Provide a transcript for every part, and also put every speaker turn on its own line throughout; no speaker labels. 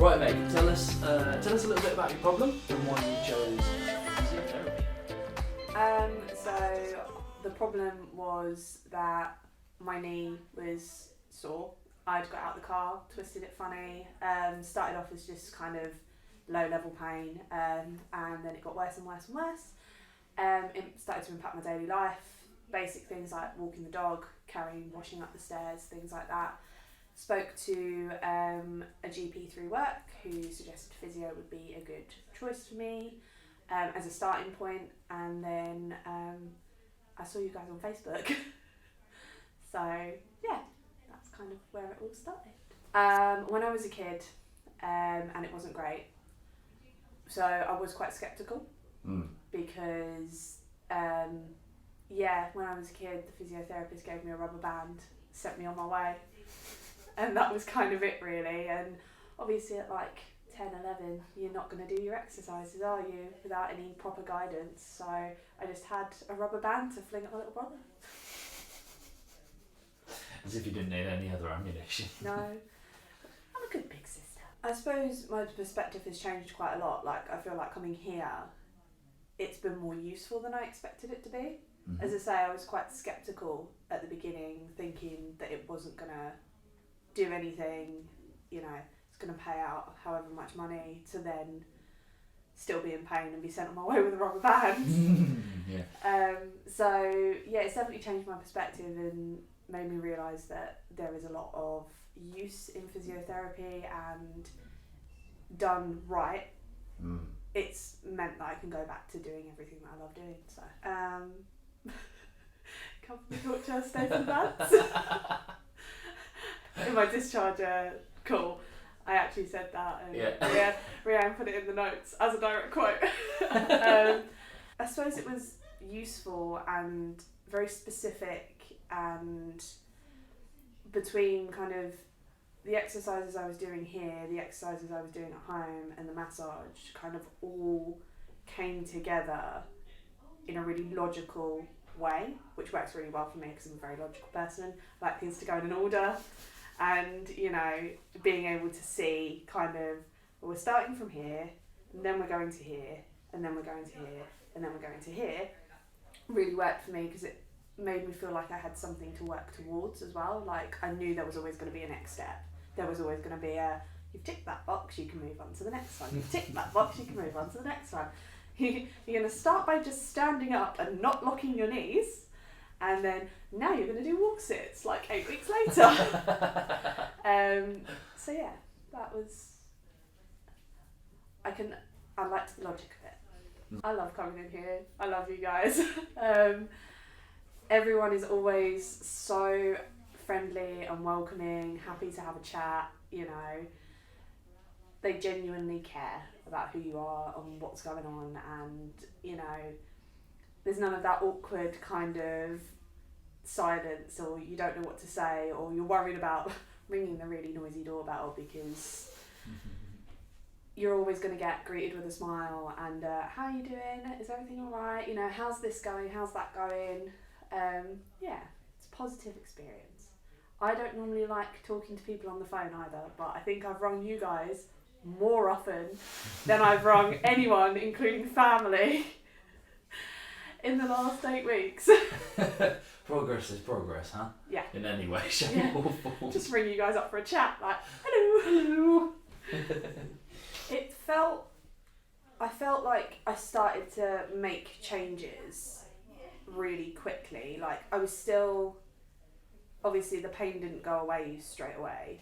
Right, Meg, tell us a little bit about your problem and why you chose physiotherapy.
So the problem was that my knee was sore. I'd got out of the car, twisted it funny, started off as just kind of low level pain, and then it got worse and worse and worse. It started to impact my daily life, basic things like walking the dog, carrying, washing up the stairs, things like that. Spoke to a GP through work who suggested physio would be a good choice for me as a starting point, and then I saw you guys on Facebook. So yeah, that's kind of where it all started. When I was a kid, and it wasn't great, so I was quite sceptical because when I was a kid, the physiotherapist gave me a rubber band, sent me on my way. And that was kind of it really, and obviously at like 10, 11, you're not going to do your exercises, are you, without any proper guidance, so I just had a rubber band to fling at my little brother.
As if you didn't need any other ammunition.
No, I'm a good big sister. I suppose my perspective has changed quite a lot. Like, I feel like coming here, it's been more useful than I expected it to be. Mm-hmm. As I say, I was quite sceptical at the beginning, thinking that it wasn't going to do anything, you know, it's going to pay out however much money to then still be in pain and be sent on my way with a rubber band. So yeah, it's definitely changed my perspective and made me realise that there is a lot of use in physiotherapy, and done right, it's meant that I can go back to doing everything that I love doing. So company culture, stay for the bands. In my discharge call, I actually said that, and Rianne put it in the notes as a direct quote. I suppose it was useful and very specific, and between kind of the exercises I was doing here, the exercises I was doing at home, and the massage kind of all came together in a really logical way, which works really well for me because I'm a very logical person. I like things to go in an order. And, you know, being able to see kind of, well, we're starting from here, and then we're going to here, and then we're going to here, and then we're going to here, really worked for me because it made me feel like I had something to work towards as well. Like, I knew there was always going to be a next step. There was always going to be you've ticked that box, you can move on to the next one. You've ticked that box, you can move on to the next one. You're going to start by just standing up and not locking your knees. And then now you're going to do walk sits like 8 weeks later. So yeah, that was. I liked the logic of it. I love coming in here. I love you guys. Everyone is always so friendly and welcoming, happy to have a chat. You know, they genuinely care about who you are and what's going on, and you know. There's none of that awkward kind of silence, or you don't know what to say, or you're worried about ringing the really noisy doorbell because you're always going to get greeted with a smile and how are you doing? Is everything all right? You know, how's this going? How's that going? It's a positive experience. I don't normally like talking to people on the phone either, but I think I've rung you guys more often than I've rung anyone, including family, in the last 8 weeks.
Progress is progress, huh?
Yeah.
In any way, shape or form.
Just ring you guys up for a chat, like, hello. I felt like I started to make changes really quickly. Like, I was still, obviously the pain didn't go away straight away,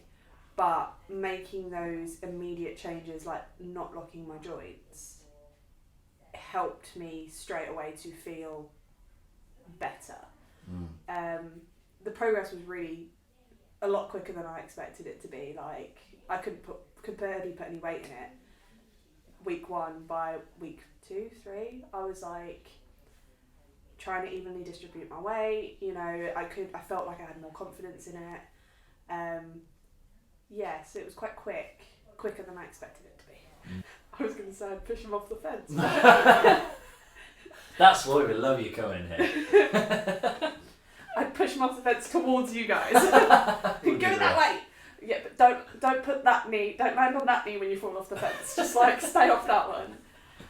but making those immediate changes, like not locking my joints, helped me straight away to feel better. The progress was really a lot quicker than I expected it to be. Like, I could barely put any weight in it. Week 1, by week 2, 3, I was like trying to evenly distribute my weight. You know, I felt like I had more confidence in it. So it was quite quicker than I expected it to be. I was going to say I'd push him off the fence.
That's why we love you coming here.
I'd push him off the fence towards you guys. Go that way. Yeah, but don't put that knee. Don't land on that knee when you fall off the fence. Just like stay off that one.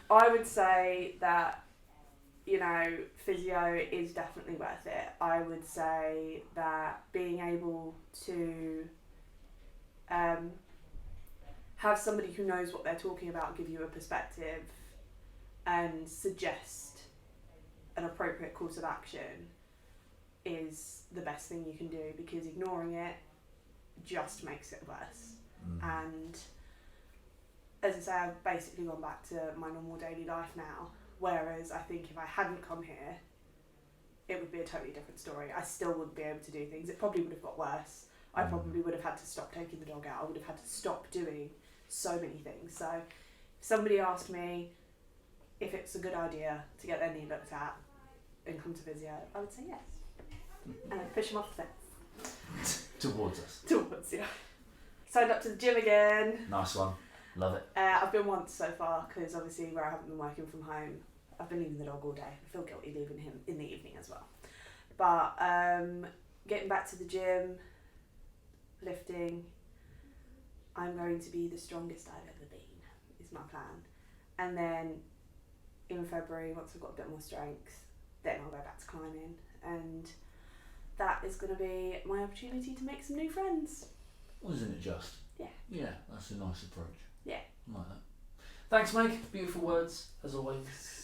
I would say that, you know, physio is definitely worth it. I would say that being able to have somebody who knows what they're talking about give you a perspective and suggest an appropriate course of action is the best thing you can do, because ignoring it just makes it worse. And as I say, I've basically gone back to my normal daily life now, whereas I think if I hadn't come here, it would be a totally different story. I still wouldn't be able to do things. It probably would have got worse. I probably would have had to stop taking the dog out. I would have had to stop doing so many things. So if somebody asked me if it's a good idea to get their knee looked at and come to physio, I would say yes. And I'd push them off the fence.
Towards us.
Towards, yeah. Signed up to the gym again.
Nice one. Love it.
I've been once so far, because obviously where I haven't been working from home, I've been leaving the dog all day. I feel guilty leaving him in the evening as well. But getting back to the gym, lifting, I'm going to be the strongest I've ever been, is my plan. And then in February, once I've got a bit more strength, then I'll go back to climbing. And that is going to be my opportunity to make some new friends.
Well, isn't it just?
Yeah.
Yeah, that's a nice approach.
Yeah.
I like that. Thanks, Meg. Beautiful words, as always.